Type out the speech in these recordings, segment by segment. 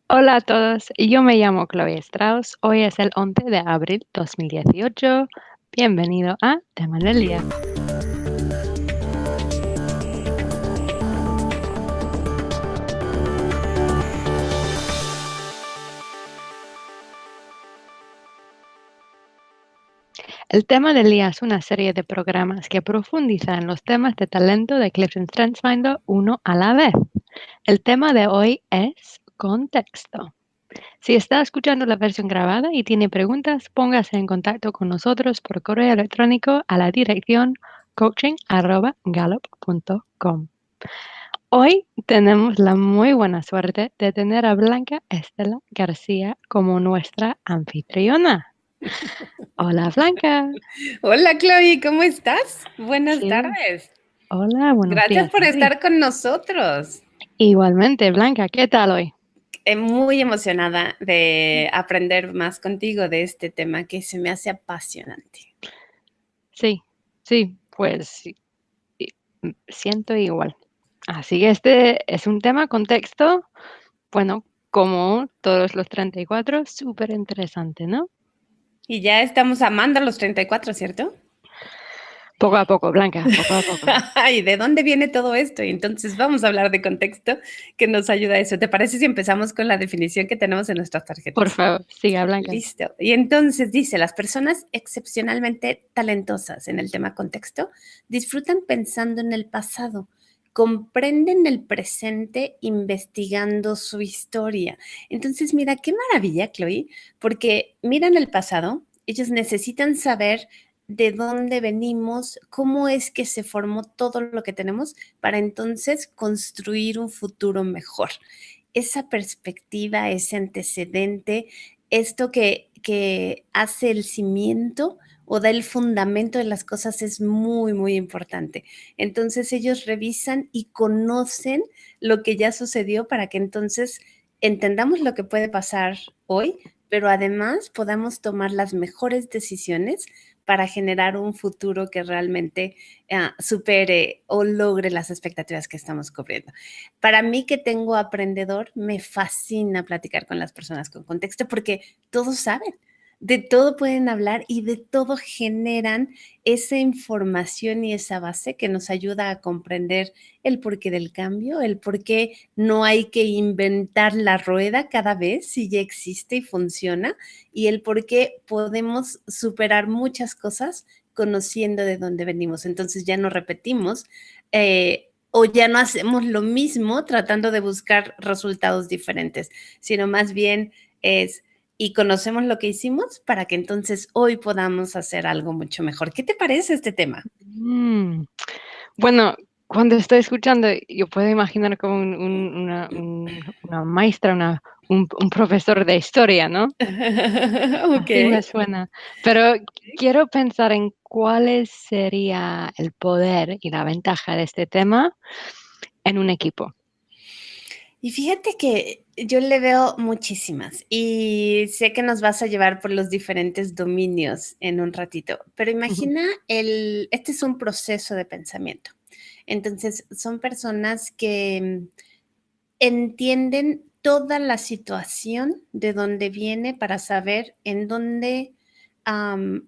Hola a todos, yo me llamo Chloe Strauss. Hoy es el 11 de abril 2018. Bienvenido a Tema del Día. El Tema del Día es una serie de programas que profundiza en los temas de talento de Clifton Strengthsfinder uno a la vez. El tema de hoy es contexto. Si está escuchando la versión grabada y tiene preguntas, póngase en contacto con nosotros por correo electrónico a la dirección coaching@gallup.com. Hoy tenemos la muy buena suerte de tener a Blanca Estela García como nuestra anfitriona. Hola, Blanca. Hola Chloe, ¿cómo estás? Buenas Sí, tardes. hola, buenos Gracias días por a ti. estar con nosotros. Igualmente, Blanca, ¿qué tal hoy? Muy emocionada de aprender más contigo de este tema que se me hace apasionante. Sí, sí, pues sí, siento igual. Así que este es un tema, contexto, bueno, como todos los 34, súper interesante, ¿no? Y ya estamos amando a los 34, ¿cierto? Poco a poco, Blanca, poco a poco. ¿Y de dónde viene todo esto? Y entonces vamos a hablar de contexto que nos ayuda a eso. ¿Te parece si empezamos con la definición que tenemos en nuestras Por tarjetas? favor, siga, Blanca. Listo. Y entonces dice, las personas excepcionalmente talentosas en el tema contexto disfrutan pensando en el pasado, comprenden el presente investigando su historia. Entonces, mira, qué maravilla, Chloe, porque miran el pasado, ellos necesitan saber de dónde venimos, cómo es que se formó todo lo que tenemos para entonces construir un futuro mejor. Esa perspectiva, ese antecedente, esto que hace el cimiento o da el fundamento de las cosas es muy, muy importante. Entonces ellos revisan y conocen lo que ya sucedió para que entonces entendamos lo que puede pasar hoy, pero además podamos tomar las mejores decisiones para generar un futuro que realmente supere o logre las expectativas que estamos cubriendo. Para mí que tengo aprendedor, me fascina platicar con las personas con contexto porque todos saben, de todo pueden hablar y de todo generan esa información y esa base que nos ayuda a comprender el porqué del cambio, el por qué no hay que inventar la rueda cada vez si ya existe y funciona, y el por qué podemos superar muchas cosas conociendo de dónde venimos. Entonces ya no repetimos o ya no hacemos lo mismo tratando de buscar resultados diferentes, sino más bien es y conocemos lo que hicimos para que entonces hoy podamos hacer algo mucho mejor. ¿Qué te parece este tema? Mm. Bueno, cuando estoy escuchando, yo puedo imaginar como una maestra, un profesor de historia, ¿no? Ok. Así me suena. Pero quiero pensar en cuál sería el poder y la ventaja de este tema en un equipo. Y fíjate que yo le veo muchísimas y sé que nos vas a llevar por los diferentes dominios en un ratito, pero Ujú. imagina este es un proceso de pensamiento. Entonces, son personas que entienden toda la situación de dónde viene para saber en dónde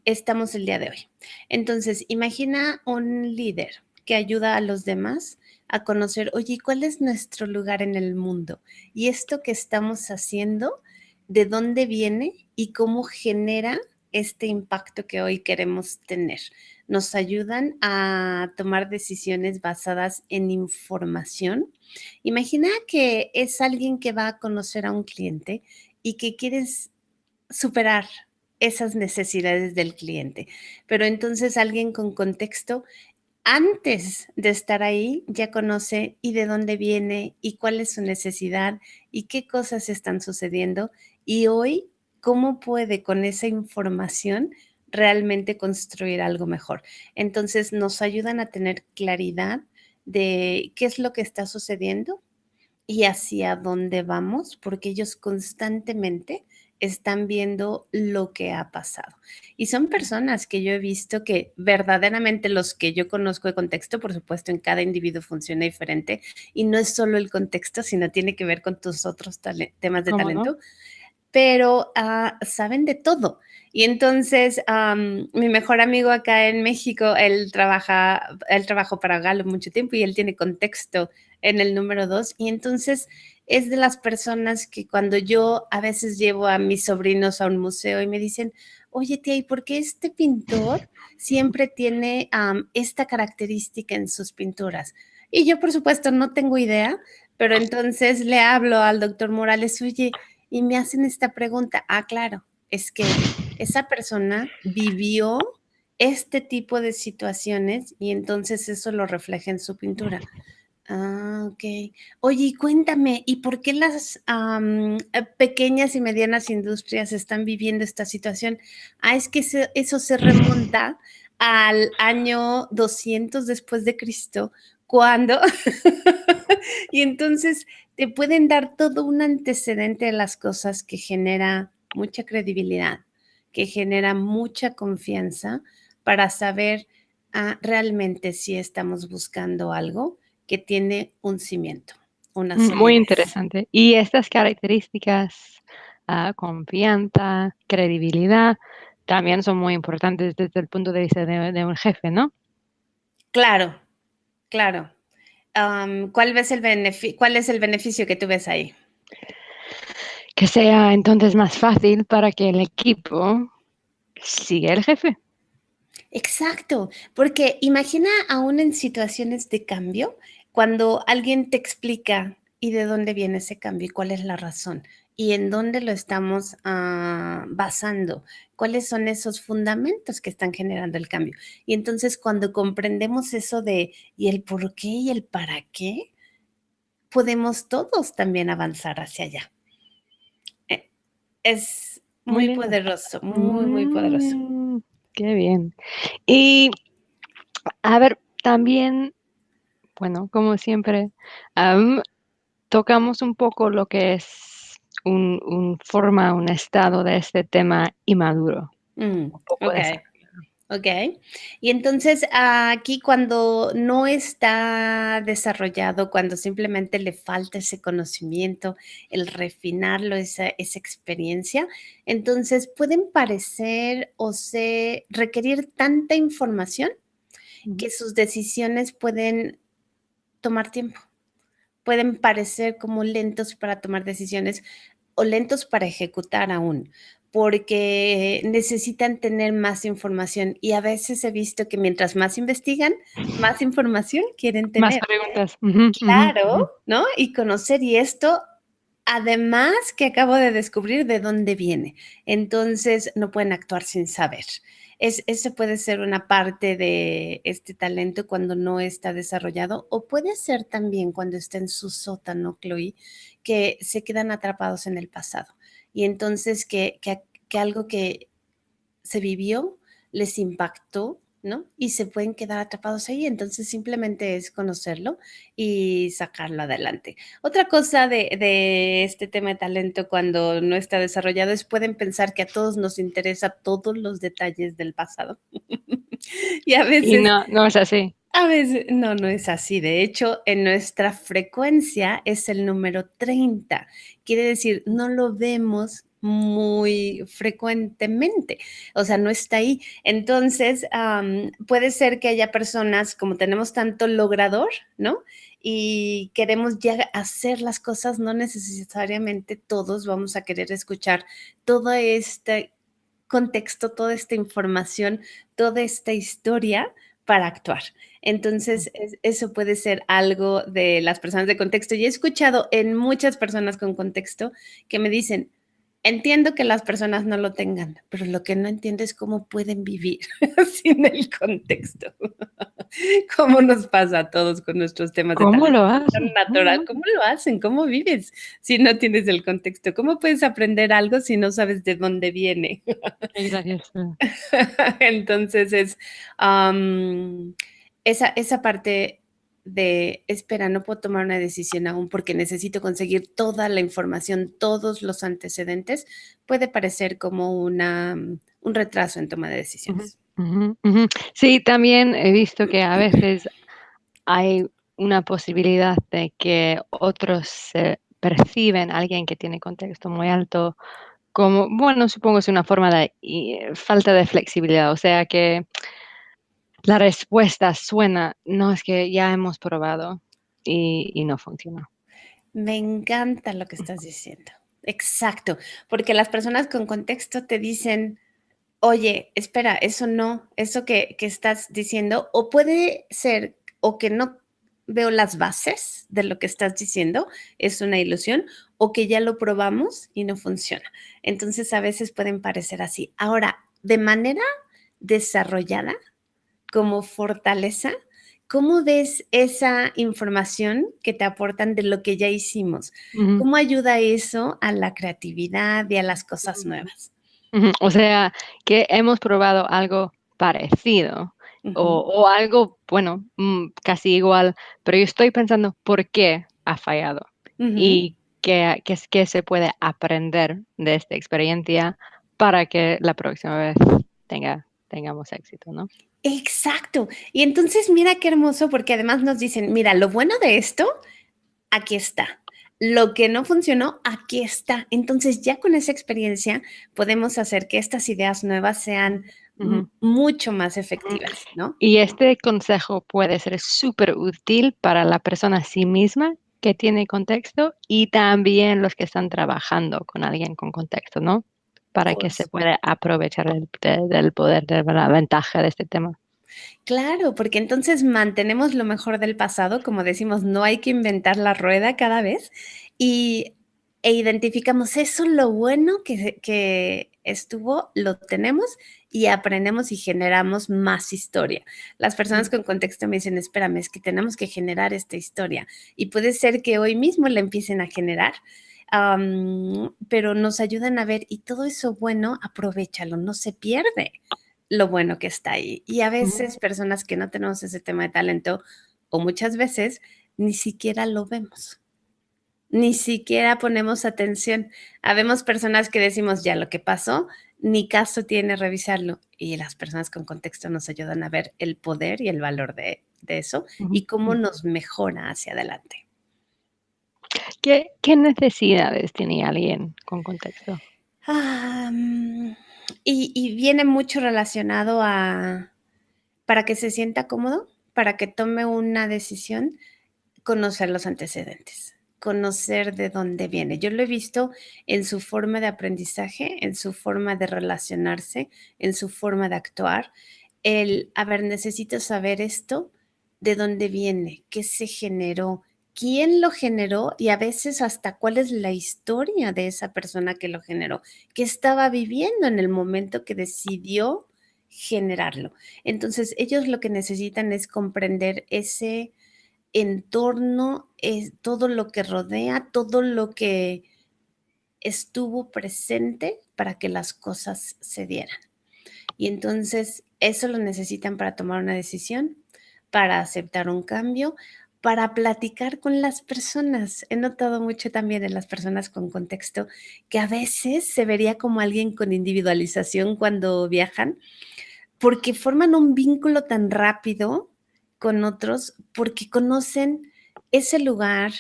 estamos el día de hoy. Entonces, imagina un líder que ayuda a los demás a conocer, oye, ¿cuál es nuestro lugar en el mundo? Y esto que estamos haciendo, ¿de dónde viene y cómo genera este impacto que hoy queremos tener? Nos ayudan a tomar decisiones basadas en información. Imagina que es alguien que va a conocer a un cliente y que quieres superar esas necesidades del cliente, pero entonces alguien con contexto antes de estar ahí ya conoce y de dónde viene y cuál es su necesidad y qué cosas están sucediendo y hoy cómo puede con esa información realmente construir algo mejor. Entonces nos ayudan a tener claridad de qué es lo que está sucediendo y hacia dónde vamos, porque ellos constantemente están viendo lo que ha pasado. Y son personas que yo he visto que verdaderamente los que yo conozco de contexto, por supuesto, en cada individuo funciona diferente y no es solo el contexto, sino tiene que ver con tus otros temas de ¿Cómo no? talento, pero saben de todo. Y entonces, mi mejor amigo acá en México, él trabajó para Galo mucho tiempo y él tiene contexto en el número 2. Y entonces es de las personas que cuando yo a veces llevo a mis sobrinos a un museo y me dicen, oye tía, ¿y por qué este pintor siempre tiene esta característica en sus pinturas? Y yo, por supuesto, no tengo idea, pero entonces le hablo al doctor Morales, oye, y me hacen esta pregunta, claro, es que esa persona vivió este tipo de situaciones y entonces eso lo refleja en su pintura. Ok. Oye, y cuéntame, ¿y por qué las pequeñas y medianas industrias están viviendo esta situación? Es que eso se remonta al año 200 después de Cristo, cuando, y entonces te pueden dar todo un antecedente de las cosas que genera mucha credibilidad, que genera mucha confianza para saber realmente si estamos buscando algo que tiene un cimiento, una Muy solidez. interesante. Y estas características, confianza, credibilidad, también son muy importantes desde el punto de vista de un jefe, ¿no? Claro, claro. ¿Cuál es el beneficio que tú ves ahí? Que sea entonces más fácil para que el equipo siga el jefe. Exacto, porque imagina aún en situaciones de cambio, cuando alguien te explica y de dónde viene ese cambio y cuál es la razón y en dónde lo estamos basando, cuáles son esos fundamentos que están generando el cambio. Y entonces cuando comprendemos eso de y el por qué y el para qué, podemos todos también avanzar hacia allá. Eh, Es Muy muy lindo. poderoso, muy, muy poderoso. Qué bien. Y a ver, también, bueno, como siempre, tocamos un poco lo que es un estado de este tema inmaduro. Un poco Ok. de esa. Ok. Y entonces aquí cuando no está desarrollado, cuando simplemente le falta ese conocimiento, el refinarlo, esa experiencia, entonces pueden parecer requerir tanta información Ujú. que sus decisiones pueden tomar tiempo, pueden parecer como lentos para tomar decisiones o lentos para ejecutar aún, porque necesitan tener más información y a veces he visto que mientras más investigan, más información quieren Más tener. preguntas. Ujú, ujú, Claro, ujú. ¿no? Y conocer y esto, además que acabo de descubrir de dónde viene. Entonces, no pueden actuar sin saber. Ese puede ser una parte de este talento cuando no está desarrollado, o puede ser también cuando está en su sótano, Chloe, que se quedan atrapados en el pasado. Y entonces que algo que se vivió les impactó, ¿no? Y se pueden quedar atrapados ahí. Entonces simplemente es conocerlo y sacarlo adelante. Otra cosa de este tema de talento cuando no está desarrollado es pueden pensar que a todos nos interesa todos los detalles del pasado. Y Y no, no es así. a veces, no, no es así. De hecho, en nuestra frecuencia es el número 30. Quiere decir, no lo vemos muy frecuentemente, o sea, no está ahí. Entonces, puede ser que haya personas, como tenemos tanto logrador, ¿no? Y queremos ya hacer las cosas, no necesariamente todos vamos a querer escuchar todo este contexto, toda esta información, toda esta historia para actuar. Entonces, eso puede ser algo de las personas de contexto. Y he escuchado en muchas personas con contexto que me dicen, entiendo que las personas no lo tengan, pero lo que no entiendo es cómo pueden vivir sin el contexto. ¿Cómo nos pasa a todos con nuestros temas de ¿Cómo talento? lo Tan hacen? natural, ¿cómo lo hacen? ¿Cómo vives si no tienes el contexto? ¿Cómo puedes aprender algo si no sabes de dónde viene? Qué gracioso. Entonces esa parte espera, no puedo tomar una decisión aún porque necesito conseguir toda la información, todos los antecedentes, puede parecer como un retraso en toma de Ujú, decisiones. ujú, ujú. Sí, también he visto que a veces hay una posibilidad de que otros perciben a alguien que tiene contexto muy alto como, bueno, supongo es una forma de falta de flexibilidad, o sea que la respuesta suena, no, es que ya hemos probado y no funciona. Me encanta lo que estás diciendo. Exacto, porque las personas con contexto te dicen, oye, espera, eso no, eso que estás diciendo, o puede ser, o que no veo las bases de lo que estás diciendo, es una ilusión, o que ya lo probamos y no funciona. Entonces, a veces pueden parecer así. Ahora, de manera desarrollada, como fortaleza, ¿cómo ves esa información que te aportan de lo que ya hicimos? Ujú, ¿Cómo ayuda eso a la creatividad y a las cosas ujú. nuevas? Ujú, o sea, que hemos probado algo parecido Ujú, o algo, bueno, casi igual, pero yo estoy pensando, ¿por qué ha fallado? ujú. Y qué se puede aprender de esta experiencia para que la próxima vez tengamos éxito, ¿no? Exacto. Y entonces mira qué hermoso, porque además nos dicen, mira, lo bueno de esto, aquí está. Lo que no funcionó, aquí está. Entonces ya con esa experiencia podemos hacer que estas ideas nuevas sean Ujú, mucho más ujú. efectivas, ¿no? Y este consejo puede ser súper útil para la persona sí misma que tiene contexto y también los que están trabajando con alguien con contexto, ¿no? Para que Por se pueda aprovechar del poder, de la ventaja de este tema. Claro, porque entonces mantenemos lo mejor del pasado, como decimos, no hay que inventar la rueda cada vez y identificamos eso, lo bueno que estuvo, lo tenemos y aprendemos y generamos más historia. Las personas Ujú, con contexto me dicen, espérame, es que tenemos que generar esta historia y puede ser que hoy mismo la empiecen a generar, pero nos ayudan a ver y todo eso bueno, aprovéchalo, no se pierde lo bueno que está ahí. Y a ujú, veces personas que no tenemos ese tema de talento, o muchas veces, ni siquiera lo vemos, ni siquiera ponemos atención. Habemos personas que decimos, ya lo que pasó, ni caso tiene revisarlo. Y las personas con contexto nos ayudan a ver el poder y el valor de eso ujú, y cómo ujú. nos mejora hacia adelante. ¿Qué necesidades tiene alguien con contexto? Ah, y viene mucho relacionado a, para que se sienta cómodo, para que tome una decisión, conocer los antecedentes, conocer de dónde viene. Yo lo he visto en su forma de aprendizaje, en su forma de relacionarse, en su forma de actuar. A ver, necesito saber esto, de dónde viene, qué se generó, quién lo generó y a veces hasta cuál es la historia de esa persona que lo generó, qué estaba viviendo en el momento que decidió generarlo. Entonces, ellos lo que necesitan es comprender ese entorno, es todo lo que rodea, todo lo que estuvo presente para que las cosas se dieran. Y entonces eso lo necesitan para tomar una decisión, para aceptar un cambio, para platicar con las personas. He notado mucho también en las personas con contexto que a veces se vería como alguien con individualización cuando viajan, porque forman un vínculo tan rápido con otros, porque conocen ese lugar,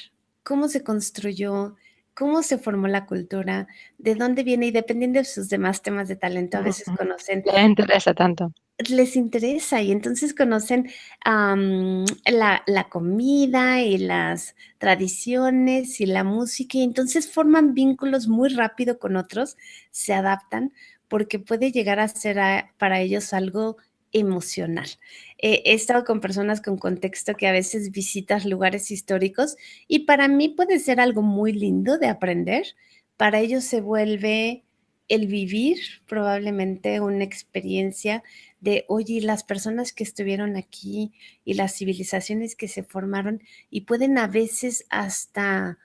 cómo se construyó, cómo se formó la cultura, de dónde viene y dependiendo de sus demás temas de talento, a Ujú, veces ujú. conocen, Le interesa tanto. les interesa y entonces conocen la comida y las tradiciones y la música y entonces forman vínculos muy rápido con otros, se adaptan porque puede llegar a ser para ellos algo emocional. He estado con personas con contexto que a veces visitas lugares históricos y para mí puede ser algo muy lindo de aprender. Para ellos se vuelve el vivir probablemente una experiencia de, oye, las personas que estuvieron aquí y las civilizaciones que se formaron y pueden a veces hasta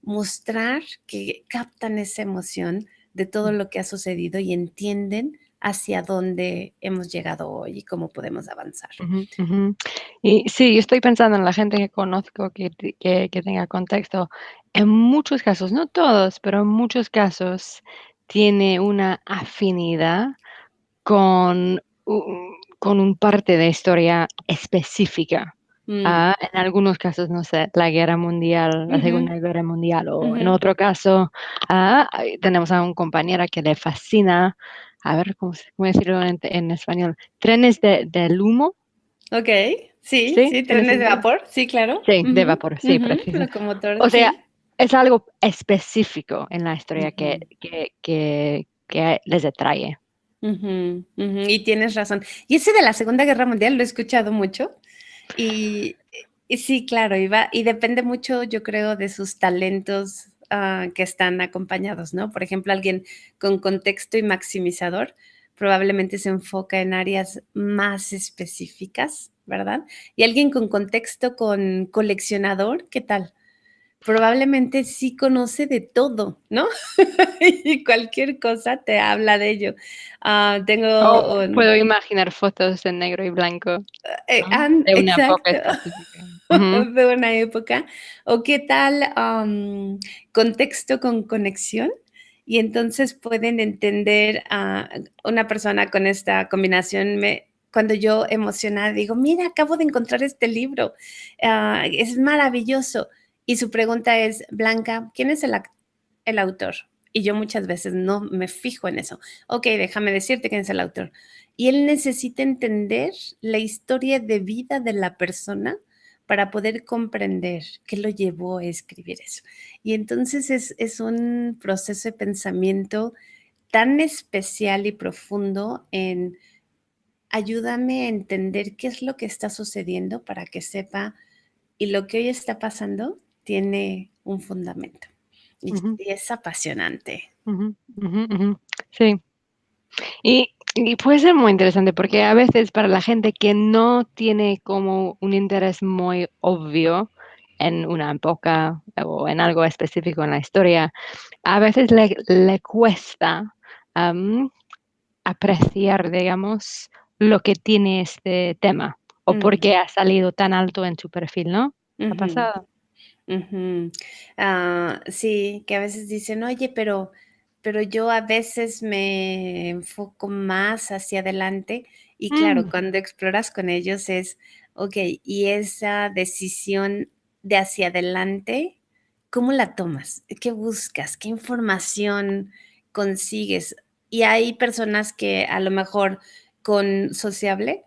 mostrar que captan esa emoción de todo lo que ha sucedido y entienden hacia dónde hemos llegado hoy y cómo podemos avanzar. Ujú, ujú. Y sí, yo estoy pensando en la gente que conozco que tenga contexto. En muchos casos, no todos, pero en muchos casos tiene una afinidad con con un parte de historia específica. Mm, En algunos casos, no sé, la guerra mundial, la ujú, Segunda Guerra Mundial, o en ujú. otro caso, tenemos a un compañera que le fascina, a ver, ¿cómo decirlo en español? Trenes del humo, Ok, sí, ¿sí? sí, ¿Tiene trenes de sentido? vapor, sí, claro. Sí, de Ujú, vapor, sí, ujú, preciso. locomotor, O sea, sí. es algo específico en la historia que Ujú, que que que les atrae. ujú, ujú, y tienes razón. Y ese de la Segunda Guerra Mundial lo he escuchado mucho y, y sí, claro, y depende mucho, yo creo, de sus talentos que están acompañados, ¿no? Por ejemplo, alguien con contexto y maximizador probablemente se enfoca en áreas más específicas, ¿verdad? Y alguien con contexto con coleccionador, ¿qué tal? Probablemente sí conoce de todo, ¿no? Y cualquier cosa te habla de ello. Oh, Tengo un puedo imaginar fotos en negro y blanco, ¿no? De una época exacto, específica. Ujú. de una época. O qué tal, contexto con conexión, y entonces pueden entender a una persona con esta combinación me cuando yo emocionada digo: "Mira, acabo de encontrar este libro, es maravilloso". Y su pregunta es: "Blanca, ¿quién es el autor?". Y yo muchas veces no me fijo en eso. Okey, déjame decirte quién es el autor. Y él necesita entender la historia de vida de la persona para poder comprender qué lo llevó a escribir eso. Y entonces es un proceso de pensamiento tan especial y profundo en ayúdame a entender qué es lo que está sucediendo para que sepa y lo que hoy está pasando tiene un fundamento. Ujú, Y es apasionante. ujú, ujú, ujú. Sí. Y puede ser muy interesante, porque a veces para la gente que no tiene como un interés muy obvio en una época o en algo específico en la historia, a veces le cuesta, am, apreciar, digamos, lo que tiene este tema, o por Mm, qué ha salido tan alto en su perfil, ¿no? ¿Ha ujú. pasado? Ujú. Sí, que a veces dicen: "Oye, pero yo a veces me enfoco más hacia adelante", y claro, Mm, cuando exploras con ellos es, okey, y esa decisión de hacia adelante, ¿cómo la tomas? ¿Qué buscas? ¿Qué información consigues? Y hay personas que a lo mejor con sociable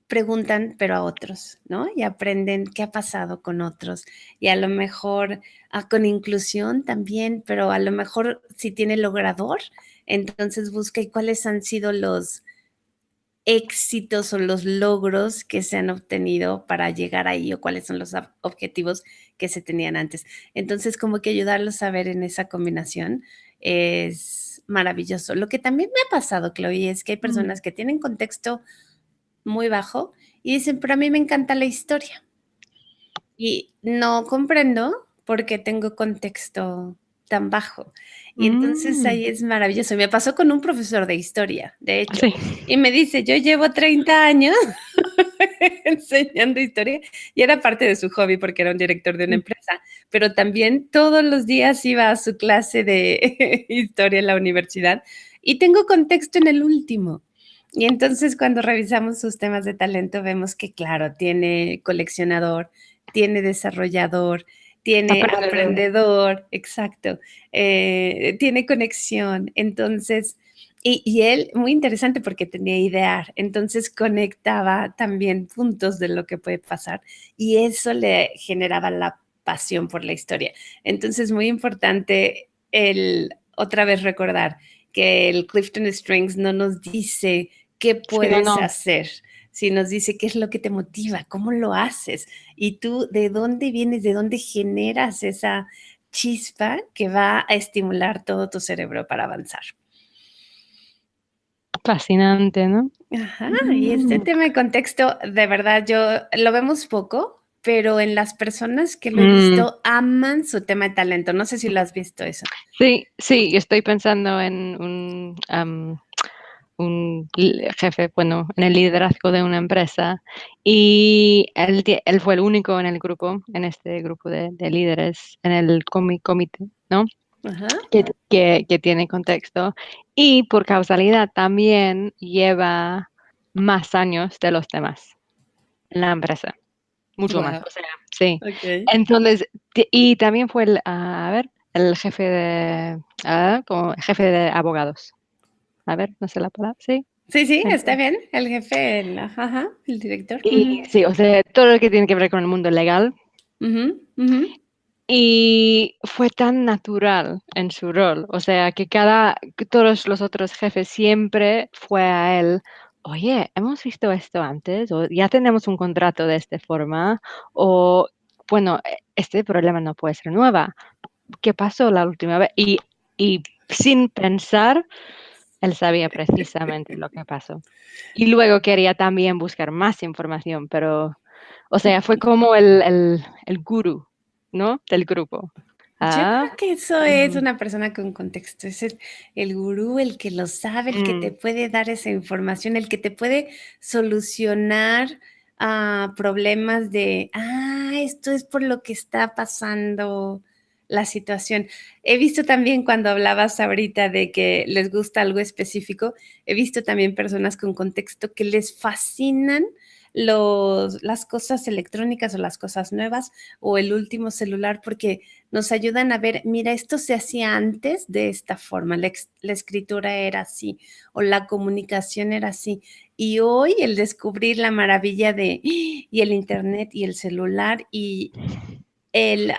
preguntan, pero a otros, ¿no? Y aprenden qué ha pasado con otros. Y a lo mejor, con inclusión también, pero a lo mejor si tiene logrador, entonces busca y cuáles han sido los éxitos o los logros que se han obtenido para llegar ahí o cuáles son los objetivos que se tenían antes. Entonces, como que ayudarlos a ver en esa combinación es maravilloso. Lo que también me ha pasado, Chloe, es que hay mm, personas que tienen contexto muy bajo y dicen, pero a mí me encanta la historia y no comprendo por qué tengo contexto tan bajo. Y entonces mm, ahí es maravilloso. Me pasó con un profesor de historia, de hecho, sí. y me dice, yo llevo 30 años enseñando historia y era parte de su hobby porque era un director de una Mm, empresa, pero también todos los días iba a su clase de historia en la universidad y tengo contexto en el último. Y entonces cuando revisamos sus temas de talento vemos que, claro, tiene coleccionador, tiene desarrollador, tiene aprendedor. aprendedor, exacto, tiene conexión. Entonces, y él, muy interesante porque tenía idear, entonces conectaba también puntos de lo que puede pasar y eso le generaba la pasión por la historia. Entonces, muy importante el otra vez recordar que el Clifton Strengths no nos dice qué Sí, no, puedes no. hacer, si nos dice qué es lo que te motiva, cómo lo haces y tú de dónde vienes, de dónde generas esa chispa que va a estimular todo tu cerebro para avanzar. Fascinante, ¿no? Ajá, y este Mm, tema de contexto, de verdad, yo lo vemos poco, pero en las personas que lo he mm. visto aman su tema de talento. No sé si lo has visto eso. Sí, sí, estoy pensando en jefe, bueno, en el liderazgo de una empresa y él fue el único en el grupo, en este grupo de líderes, en el comité, ¿no? Ajá. Que tiene contexto y por causalidad también lleva más años de los demás en la empresa, mucho más, Wow. o sea, sí. Ok. Entonces, y también fue a ver, el jefe como jefe de abogados. A ver, no sé la palabra, sí. Sí, sí, está Entonces, bien. El jefe, ajá, el director. y Ujú, sí, o sea, todo lo que tiene que ver con el mundo legal. ujú, ujú. Y fue tan natural en su rol, o sea, que todos los otros jefes siempre fue a él, oye, hemos visto esto antes, o ya tenemos un contrato de esta forma, o bueno, este problema no puede ser nueva. ¿Qué pasó la última vez? Y sin pensar, él sabía precisamente lo que pasó. Y luego quería también buscar más información, pero, o sea, fue como el gurú, ¿no? Del grupo. Yo Ah, creo que eso es ujú, una persona con contexto, es el gurú, el que lo sabe, el que te mm, puede dar esa información, el que te puede solucionar problemas de, esto es por lo que está pasando la situación. He visto también cuando hablabas ahorita de que les gusta algo específico, he visto también personas con contexto que les fascinan las cosas electrónicas o las cosas nuevas o el último celular porque nos ayudan a ver, mira, esto se hacía antes de esta forma, la escritura era así o la comunicación era así. Y hoy el descubrir la maravilla y el internet y el celular y el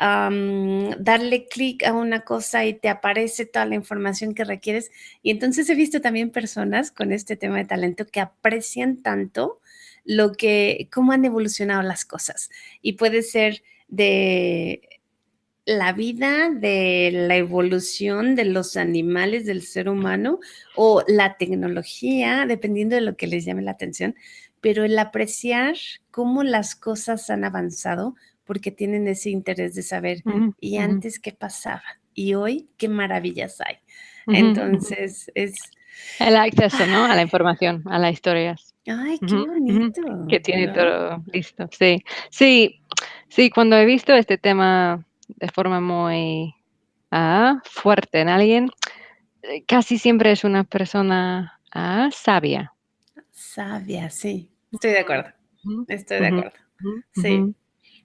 darle clic a una cosa y te aparece toda la información que requieres. Y entonces he visto también personas con este tema de talento que aprecian tanto cómo han evolucionado las cosas. Y puede ser de la vida, de la evolución de los animales, del ser humano o la tecnología, dependiendo de lo que les llame la atención, pero el apreciar cómo las cosas han avanzado porque tienen ese interés de saber, ujú, ¿y ujú, antes qué pasaba? ¿Y hoy qué maravillas hay? ujú, ujú. Entonces es, El acceso, ¿no? A la ah, información, a las historias. ay, qué Ujú, ujú. bonito, Que tiene ¿no? todo listo. Sí, sí, sí, cuando he visto este tema de forma muy fuerte en alguien, casi siempre es una persona sabia. Sabia, sí, estoy de acuerdo, Ujú, estoy de ujú, acuerdo. ujú, ujú. Sí,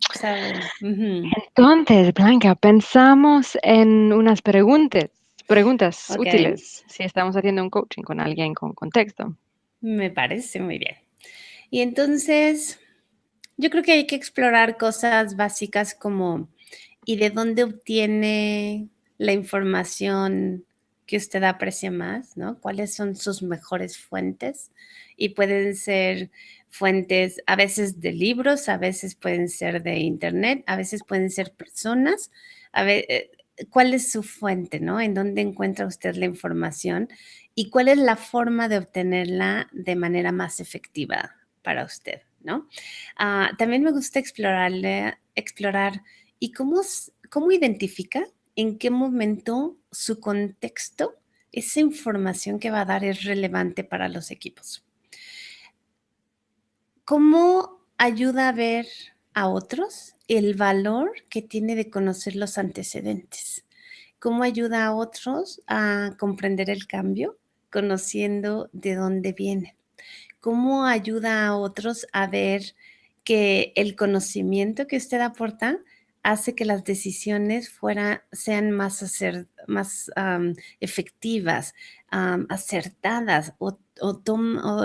saben. Ujú. Entonces, Blanca, pensamos en unas preguntas Ok, útiles si estamos haciendo un coaching con alguien con contexto. me parece muy bien. Y entonces, yo creo que hay que explorar cosas básicas como, ¿y de dónde obtiene la información que usted aprecia más, ¿no? ¿Cuáles son sus mejores fuentes? Y pueden ser fuentes a veces de libros, a veces pueden ser de internet, a veces pueden ser personas. ¿Cuál es su fuente, ¿no? ¿En dónde encuentra usted la información? ¿Y cuál es la forma de obtenerla de manera más efectiva para usted, ¿no? También me gusta explorar y cómo identifica en qué momento su contexto, esa información que va a dar es relevante para los equipos. ¿Cómo ayuda a ver a otros el valor que tiene de conocer los antecedentes? ¿Cómo ayuda a otros a comprender el cambio conociendo de dónde viene? ¿Cómo ayuda a otros a ver que el conocimiento que usted aporta hace que las decisiones sean más efectivas, acertadas o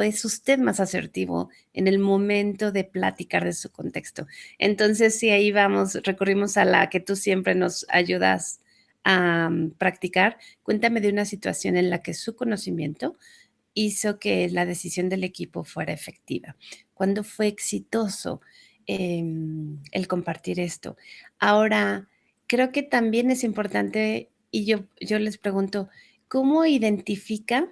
es usted más asertivo en el momento de platicar de su contexto? Entonces, si ahí vamos, recurrimos a la que tú siempre nos ayudas a practicar, cuéntame de una situación en la que su conocimiento hizo que la decisión del equipo fuera efectiva. ¿Cuándo fue exitoso el compartir esto? Ahora, creo que también es importante, y yo les pregunto, ¿cómo identifica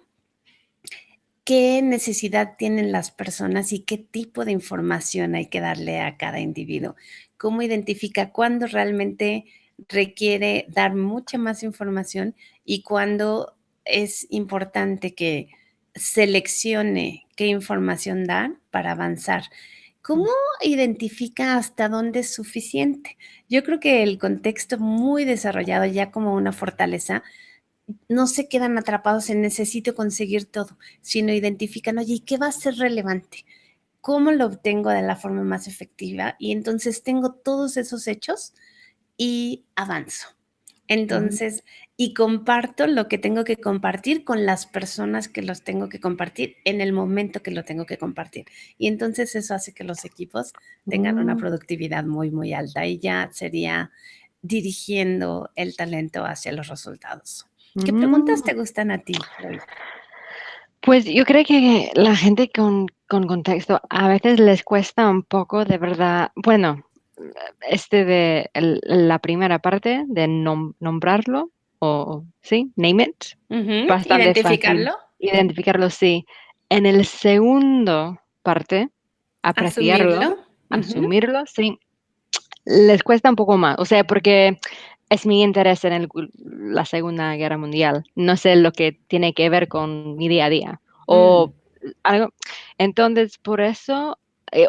qué necesidad tienen las personas y qué tipo de información hay que darle a cada individuo? ¿Cómo identifica cuándo realmente requiere dar mucha más información y cuándo es importante que seleccione qué información dar para avanzar. ¿Cómo identifica hasta dónde es suficiente? Yo creo que el contexto muy desarrollado ya como una fortaleza, no se quedan atrapados en necesito conseguir todo, sino identifican, oye, ¿y qué va a ser relevante? ¿Cómo lo obtengo de la forma más efectiva? Y entonces tengo todos esos hechos y avanzo. Entonces, y comparto lo que tengo que compartir con las personas que los tengo que compartir en el momento que lo tengo que compartir. Y entonces eso hace que los equipos tengan una productividad muy, muy alta y ya sería dirigiendo el talento hacia los resultados. ¿Qué preguntas te gustan a ti, Lois? Pues yo creo que la gente con contexto a veces les cuesta un poco de verdad, bueno, la primera parte de nombrarlo o sí, name it, bastante fácil. Identificarlo, Identificarlo, sí. En el segundo parte, apreciarlo, asumirlo. asumirlo, sí, les cuesta un poco más. O sea, porque es mi interés en la Segunda Guerra Mundial. No sé lo que tiene que ver con mi día a día. Mm, O algo. Entonces, por eso,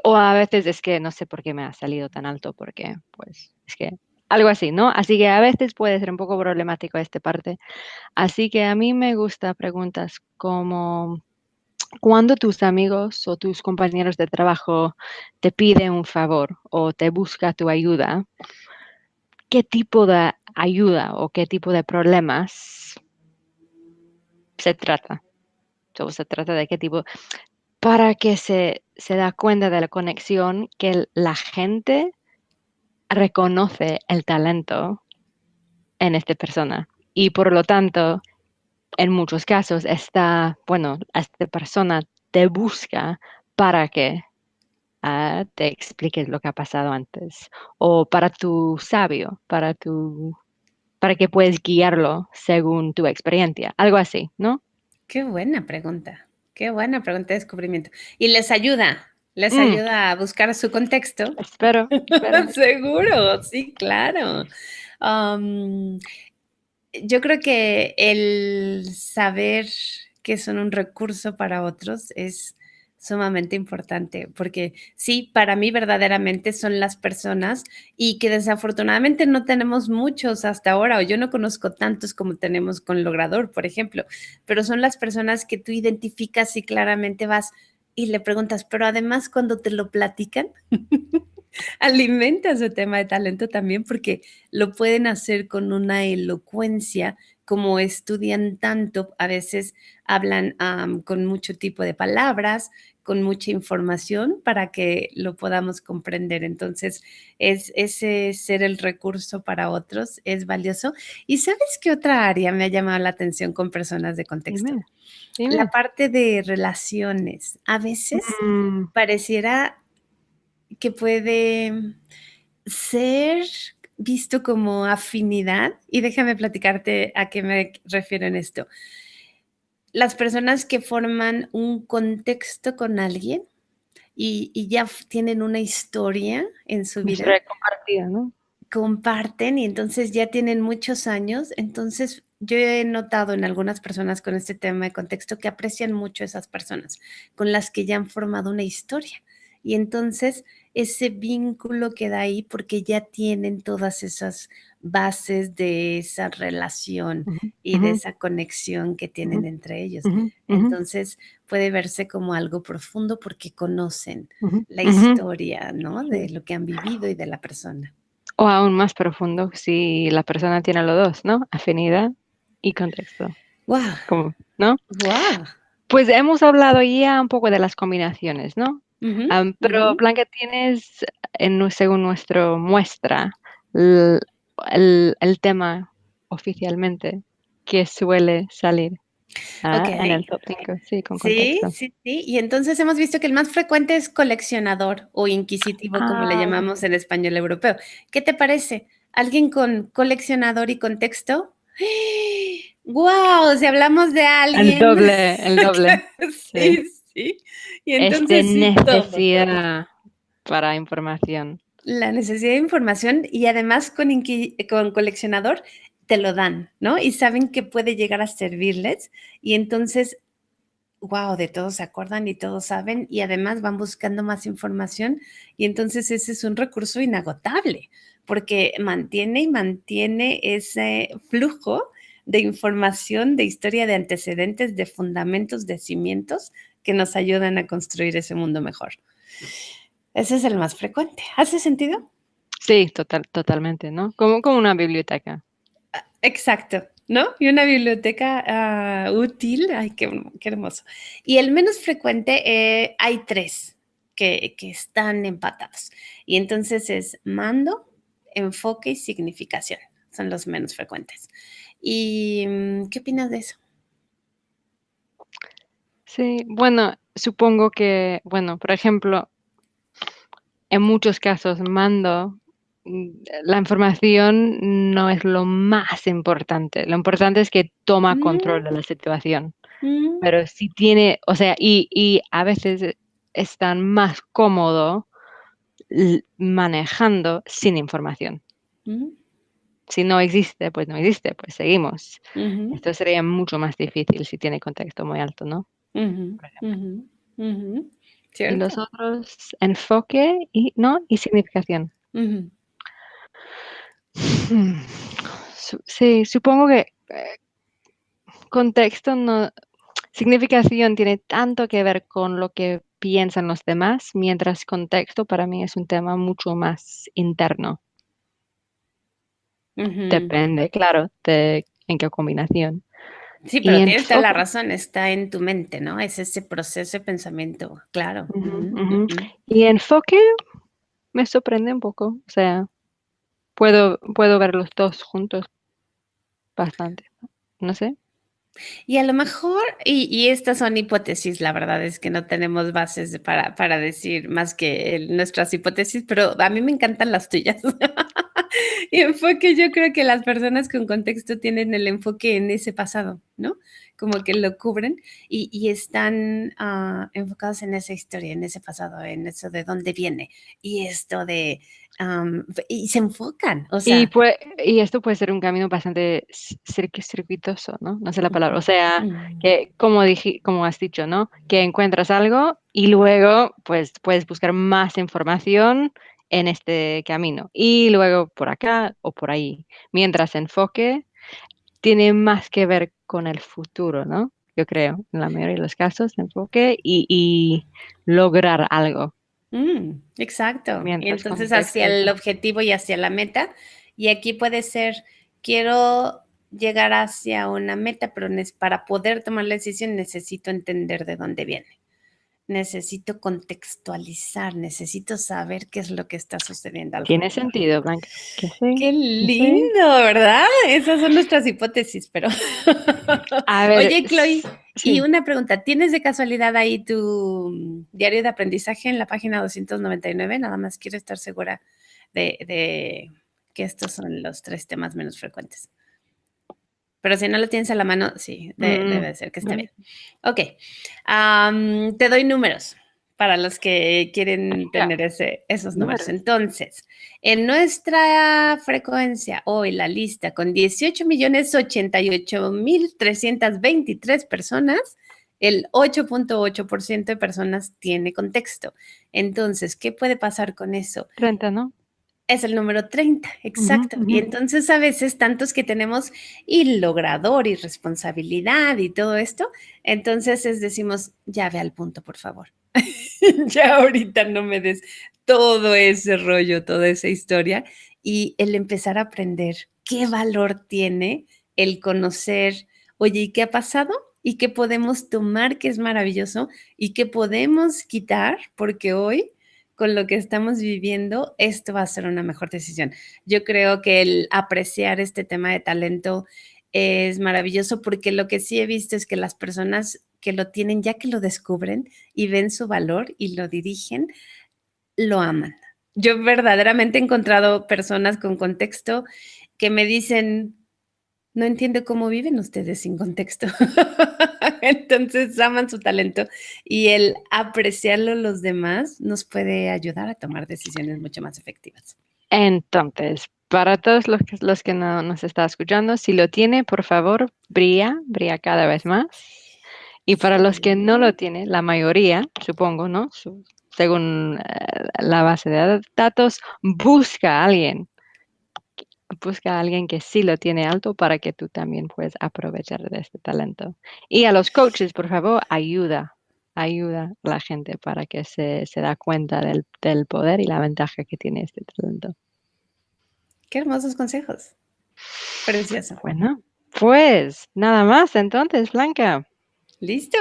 o a veces es que no sé por qué me ha salido tan alto, porque pues es que algo así, ¿no? Así que a veces puede ser un poco problemático esta parte. Así que a mí me gusta preguntas como cuando tus amigos o tus compañeros de trabajo te piden un favor o te busca tu ayuda, ¿qué tipo de ayuda o qué tipo de problemas se trata? O se trata de qué tipo, para que se da cuenta de la conexión que la gente reconoce el talento en esta persona. Y por lo tanto, en muchos casos, esta persona te busca para que te expliques lo que ha pasado antes. O para tu sabio, para que puedas guiarlo según tu experiencia. Algo así, ¿no? qué buena pregunta. Qué buena pregunta de descubrimiento. Y les Mm, ayuda a buscar su contexto. espero. Seguro, sí, claro. Am, yo creo que el saber que son un recurso para otros es sumamente importante, porque sí, para mí verdaderamente son las personas y que desafortunadamente no tenemos muchos hasta ahora, o yo no conozco tantos como tenemos con Logrador, por ejemplo, pero son las personas que tú identificas y claramente vas y le preguntas, pero además cuando te lo platican, alimenta su tema de talento también porque lo pueden hacer con una elocuencia, como estudian tanto, a veces hablan con mucho tipo de palabras, con mucha información para que lo podamos comprender. Entonces, es ese ser el recurso para otros es valioso. ¿Y sabes qué otra área me ha llamado la atención con personas de contexto? Dime, La dime. parte de relaciones. A veces Mm, pareciera que puede ser visto como afinidad, y déjame platicarte a qué me refiero en esto. Las personas que forman un contexto con alguien y ya tienen una historia en su vida, historia compartida, ¿no? comparten y entonces ya tienen muchos años. Entonces, yo he notado en algunas personas con este tema de contexto que aprecian mucho esas personas con las que ya han formado una historia. Y entonces ese vínculo queda ahí porque ya tienen todas esas bases de esa relación Ujú, y de ujú, esa conexión que ujú, tienen entre ellos. ujú, ujú, Entonces puede verse como algo profundo porque conocen ujú, la ujú. historia, ¿no? De Sí. lo que han vivido y de la persona. O aún más profundo si la persona tiene los dos, ¿no? Afinidad y contexto. Wow, Como, ¿no? wow. Pues hemos hablado ya un poco de las combinaciones, ¿no? Pero Ujú. Blanca, tienes, según nuestro muestra, l- el tema oficialmente que suele salir Ok. en el top 5, sí, con Sí, contexto. sí, sí. Y entonces hemos visto que el más frecuente es coleccionador o inquisitivo, como le Ah, llamamos en español europeo. ¿Qué te parece? ¿Alguien con coleccionador y contexto? ¡Wow! Si hablamos de el alguien. doble, el doble. Sí. Sí, sí. Y Este entonces sí, todo. necesidad para información. La necesidad de información y además con coleccionador te lo dan, ¿no? Y saben que puede llegar a servirles y entonces wow, de todos se acuerdan y todos saben y además van buscando más información y entonces ese es un recurso inagotable porque mantiene y mantiene ese flujo de información, de historia, de antecedentes, de fundamentos, de cimientos que nos ayudan a construir ese mundo mejor. Ese es el más frecuente. ¿Hace sentido? Sí, totalmente, ¿no? Como una biblioteca. Exacto, ¿no? Y una biblioteca útil, ay, qué hermoso. Y el menos frecuente, hay tres que están empatados. Y entonces es mando, enfoque y significación. Son los menos frecuentes. ¿Y qué opinas de eso? Sí, bueno, supongo que, bueno, por ejemplo, en muchos casos mando, la información no es lo más importante. Lo importante es que toma Mm, control de la situación. mm, Pero si tiene, o sea, y a veces es tan más cómodo manejando sin información. mm, Si no existe, pues no existe, pues seguimos. ujú, Esto sería mucho más difícil si tiene contexto muy alto, ¿no? ujú, Por ejemplo. ujú, ujú. Y los ¿Cierto? otros, enfoque y, ¿no? Y significación. Ujú, Hmm. Sí, supongo que contexto no, significación tiene tanto que ver con lo que piensan los demás, mientras contexto para mí es un tema mucho más interno. ujú. Depende, claro, de en qué combinación. Sí, Y pero tienes toda la enfoque. razón, está en tu mente, ¿no? Es ese proceso de pensamiento, claro. Ujú, Ujú, ujú. ujú. Y enfoque me sorprende un poco. O sea, puedo ver los dos juntos bastante. No sé. Y a lo mejor, y estas son hipótesis, la verdad es que no tenemos bases para decir más que nuestras hipótesis, pero a mí me encantan las tuyas. Y enfoque, yo creo que las personas con contexto tienen el enfoque en ese pasado, ¿no? Como que lo cubren y están enfocados en esa historia, en ese pasado, en eso de dónde viene y esto de, y se enfocan, o Y, sea, y esto puede ser un camino bastante circuitoso, ¿no? No sé la palabra. O sea, mm, que como has dicho, ¿no? Que encuentras algo y luego pues puedes buscar más información en este camino. Y luego por acá o por ahí. Mientras enfoque tiene más que ver con el futuro, ¿no? Yo creo, en la mayoría de los casos, enfoque y lograr algo. exacto. Y Mientras entonces contexto hacia es el objetivo y hacia la meta. Y aquí puede ser, quiero llegar hacia una meta, pero para poder tomar la decisión necesito entender de dónde viene. Necesito contextualizar, necesito saber qué es lo que está sucediendo tiene alrededor. sentido, Blanca. Que sí, Qué que sí. lindo, ¿verdad? Esas son nuestras hipótesis, pero A ver, oye, Chloe, y sí. una pregunta, ¿tienes de casualidad ahí tu diario de aprendizaje en la página 299? Nada más quiero estar segura de que estos son los tres temas menos frecuentes. Pero si no lo tienes a la mano, sí, Mm, debe ser que esté vale, bien. Ok, te doy números para los que quieren ya, tener esos números. números. Entonces, en nuestra frecuencia hoy, la lista con 18.088.323 personas, el 8.8% de personas tiene contexto. Entonces, ¿qué puede pasar con eso? 30, ¿no? Es el número 30, Ujú, exacto. ujú. Y entonces a veces tantos que tenemos y logrador y responsabilidad y todo esto, entonces decimos, ya ve al punto, por favor. Ya ahorita no me des todo ese rollo, toda esa historia y el empezar a aprender qué valor tiene el conocer, oye, ¿y qué ha pasado? ¿Y qué podemos tomar que es maravilloso? ¿Y qué podemos quitar? Porque hoy con lo que estamos viviendo, esto va a ser una mejor decisión. Yo creo que el apreciar este tema de talento es maravilloso porque lo que sí he visto es que las personas que lo tienen, ya que lo descubren y ven su valor y lo dirigen, lo aman. Yo verdaderamente he encontrado personas con contexto que me dicen, no entiendo cómo viven ustedes sin contexto. Entonces aman su talento y el apreciarlo los demás nos puede ayudar a tomar decisiones mucho más efectivas. Entonces, para todos los que no nos está escuchando, si lo tiene, por favor, brilla cada vez más. Y para los que no lo Sí. tienen, la mayoría, supongo, ¿no? Según la base de datos, busca a alguien que sí lo tiene alto para que tú también puedas aprovechar de este talento. Y a los coaches, por favor, ayuda a la gente para que se da cuenta del poder y la ventaja que tiene este talento. Qué hermosos consejos. Precioso. Bueno, pues nada más entonces, Blanca. ¿Listo?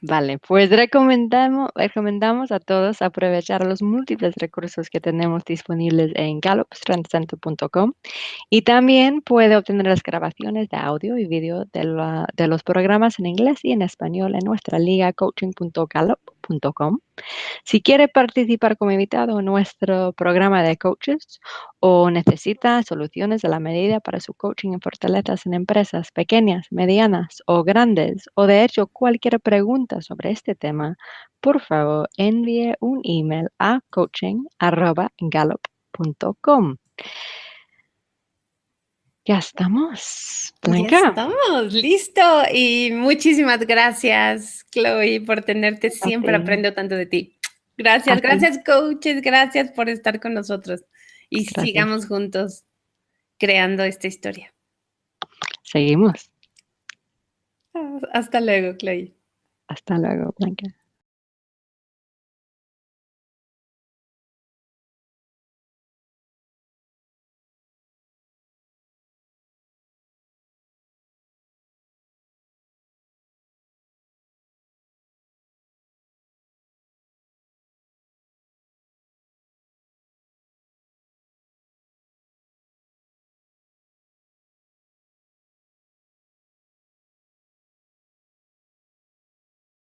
Vale, pues recomendamos a todos aprovechar los múltiples recursos que tenemos disponibles en gallupstrendcenter.com y también puede obtener las grabaciones de audio y vídeo de los programas en inglés y en español en nuestra liga coaching.gallup.com. Si quiere participar como invitado en nuestro programa de coaches o necesita soluciones a la medida para su coaching en fortalezas en empresas pequeñas, medianas o grandes, o de hecho cualquier pregunta sobre este tema, por favor envíe un email a coaching@gallup.com. Ya estamos, Ya Blanca. estamos, listo. Y muchísimas gracias, Chloe, por tenerte. A Siempre ti, aprendo tanto de ti. a Gracias, ti. gracias, coaches. Gracias por estar con nosotros. Y Gracias. sigamos juntos creando esta historia. Seguimos. Hasta luego, Chloe. Hasta luego, Blanca.